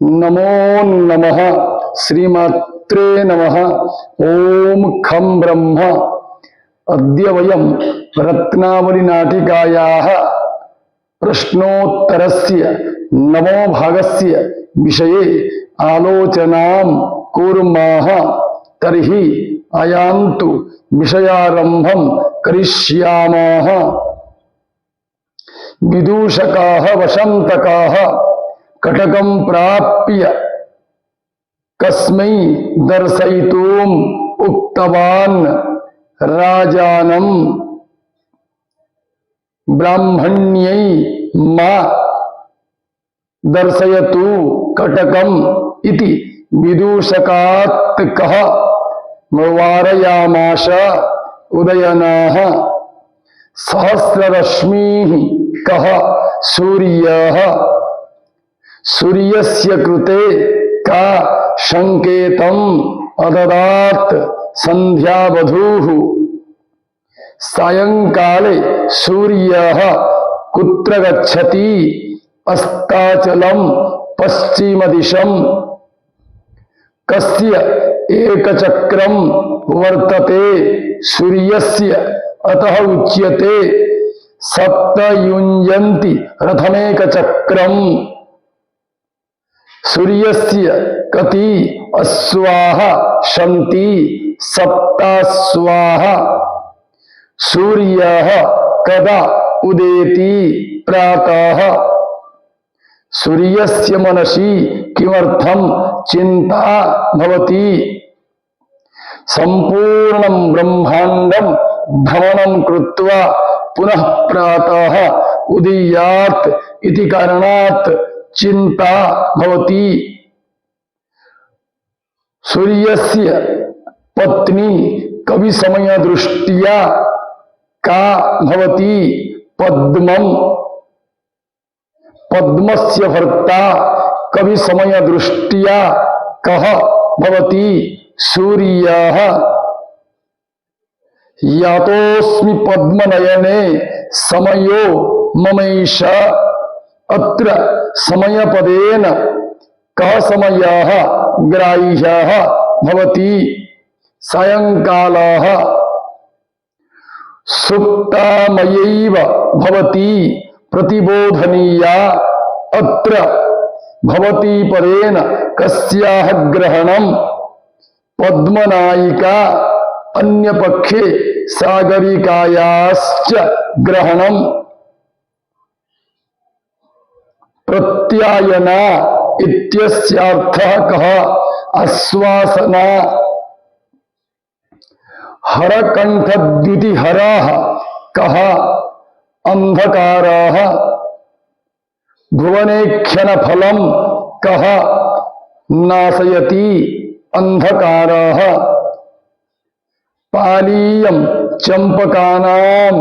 नमो नमः श्रीमात्रे नमः। ओम खं ब्रह्म। अद्य वयं रत्नावली नाटिकायाः प्रश्नोत्तरस्य नवमो भागस्य विषये आलोचनां कुर्मः। तर्हि अयान्तु विषयारम्भं करिष्यामः। विदूषकाः वशन्तकाः कटकं प्राप्य कस्मै दर्शयितुम् उक्तवान् राजानं ब्राह्मण्यै मा दर्शयतु कटकम् इति विदूषकात् कः वारयामाश उदयनाः। सहस्ररश्मिः कः सूर्यः सूर्यस्य कृते का संकेतम् अददात् संध्यावधूः। सायंकाले सूर्यः कुत्र गच्छति अस्ताचलं पश्चिमदिशं। कस्य एकचक्रं वर्तते सूर्यस्य अतः उच्यते सप्तयुञ्जन्ति रथमेकचक्रम्। सूर्यस्य कति अश्वाः सन्ति सप्ताश्वाः। सूर्यः कदा उदेति प्रातः। सूर्यस्य मनसि किमर्थं चिन्ता भवति। सम्पूर्णं ब्रह्माण्डं भ्रमणं कृत्वा पुनः प्रातः उदीयात् इति कारणात् चिंता भवति। सूर्यस्य पत्नी कवि समय दृष्टिया का भवति पद्मम्। पद्मस्य भर्ता कवि समय दृष्टिया कः भवति सूर्यः। यातोऽस्मि पद्मनयने समयो ममैष। अत्र समयपदेन कः समयः ग्राह्यः भवति सायंकालः। सुप्तामयैव भवति प्रतिबोधनीया। अत्र भवति पदेन कस्याः ग्रहणम् पद्मनायिका अन्यपक्षे सागरिकायाश्च ग्रहणम्। प्रत्यायना इत्यस्यार्थः कः आश्वासना। हरकण्ठद्युतिहरः कः अंधकारः। भुवनेख्यनफलं कः नाशयति अंधकारः। पालीयं चंपकानां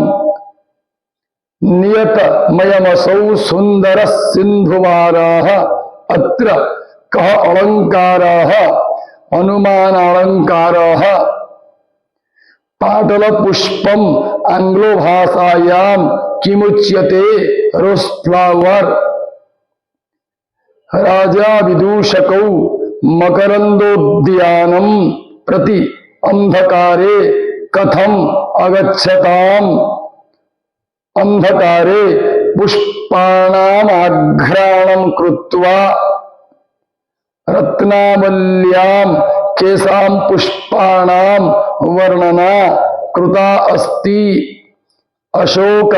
नियतमयमसौ सुंदर सिंधुवारः। अत्र कः अलंकारः अनुमानालंकारः। पाटलपुष्पम् आंग्लो भाषायां किमुच्यते रोज फ्लावर। राजा विदूषकौ मकरंदोद्यानं प्रति अंधकारे कथम अगच्छताम्। अंधकारे पुष्पाणाम् आघ्राणं कृत्वा। रत्नावल्यां केषां पुष्पाणां वर्णना कृता अस्ति। अशोक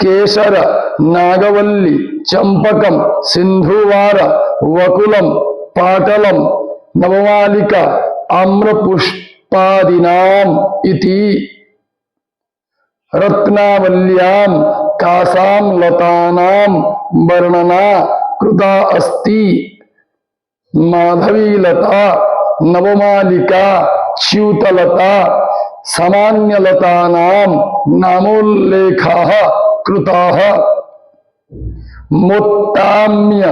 केसर नागवल्ली चंपकं सिंधुवार वकुलं पाटलं नवमालिका आम्रपुष्पादीनाम् इति। रत्नावल्यां कासां लतानां वर्णना कृता अस्ति। माधवीलता नवमालिका च्युतलता सामान्यलतानां नामोल्लेखः कृतः। मोत्ताम्य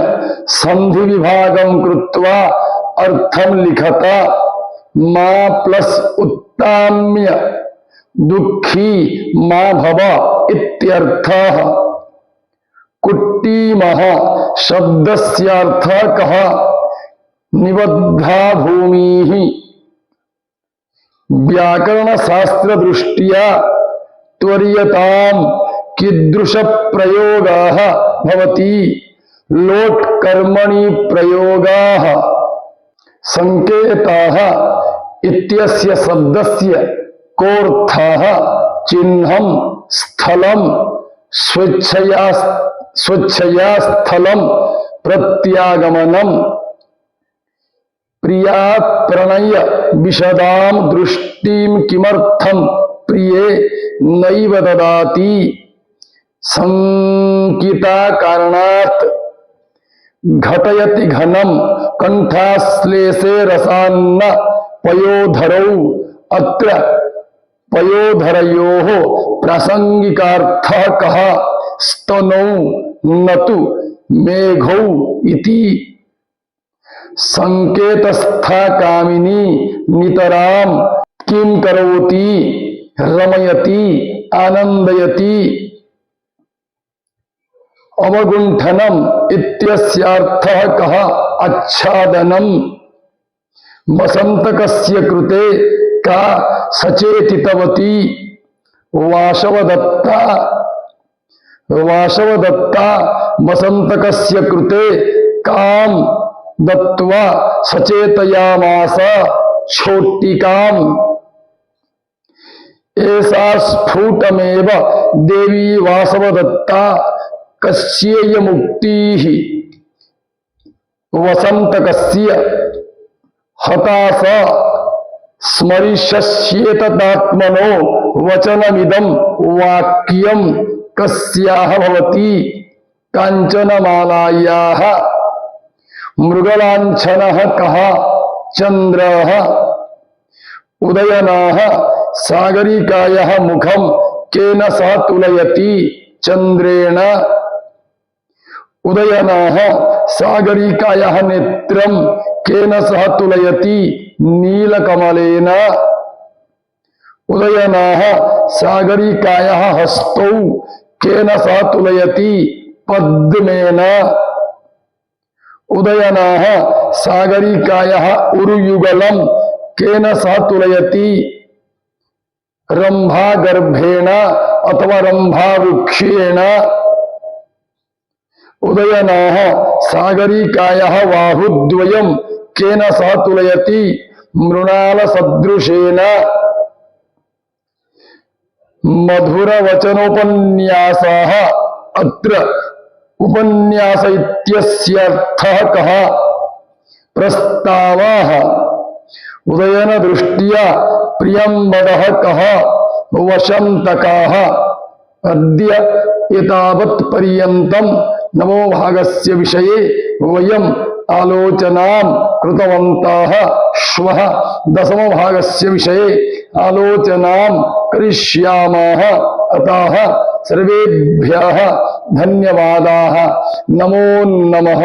संधि विभागं कृत्वा अर्थं लिखता। मा प्लस उत्ताम्य दुखी मा भव इत्यर्थः। कुट्टीमः शब्दस्यार्थः कः निबद्धा भूमि व्याकरण शास्त्र दृष्टिया त्वरीयताम कीदृश प्रयोगाः भवति लोट कर्मणि प्रयोगाः संकेताः इत्यस्य शब्दस्य कोऽर्थः चिह्नं स्थलं स्वेच्छया स्थलं प्रत्यागमनम प्रिया प्रणय विशदाम दृष्टिम किमर्थम प्रिये नैव ददाति संकिता कारणात् घटयति घनम कंठाश्लेषे रसान्न पयोधरौ अत्र पयोधरयोः प्रासंगिकार्थः कः स्तनौ नतु मेघौ इति संकेतस्था कामिनी नितराम किं करोति रमयति आनंदयति अवगुंठनम इत्यस्यार्थः कः आच्छादनम वसंतकस्य कृते का सचेतितवती वासवदत्ता वसंतकस्य कृते काम दत्वा सचेतयामास छोट्टिकाम ऐसा स्फुटमेव देवी वासवदत्ता कस्येय मुक्तिः वसंतकस्य हतास स्मरिष्येतदात्मनो वचनमिदं वाक्यं कस्याः भवति कांचनमालायाः मृगलांछनः कः चंद्रः उदयनाः सागरिकायाः मुखं केन सह तुलयति चंद्रेण उदयनाः सागरिकायाः नेत्रं केन सह तुलयति नीलकमलेन उदयनाः सागरिकायाः हस्तौ केन सह तुलयति पद्मेन उदयनाः सागरिकायाः उरुयुगलं केन सह तुलयति रंभागर्भेण अथवा रंभावृक्षेण उदयनाः सागरिकायाः बाहुद्वयं केन सह तुलयति मृणालसदृशेन मधुरवचनोपन्यासाः अत्र उपन्यास इत्यस्यर्थः कः प्रस्तावाः उदयन दृष्ट्या प्रियं वदः कः वशंतकाः अद्य एतावत् पर्यन्तं नवो भागस्य विषये वयम् आलोचनां कृतवन्तः श्वः दशमो भागस्य विषये आलोचनां करिष्यामः अतः सर्वेभ्यः धन्यवादाः नमो नमः।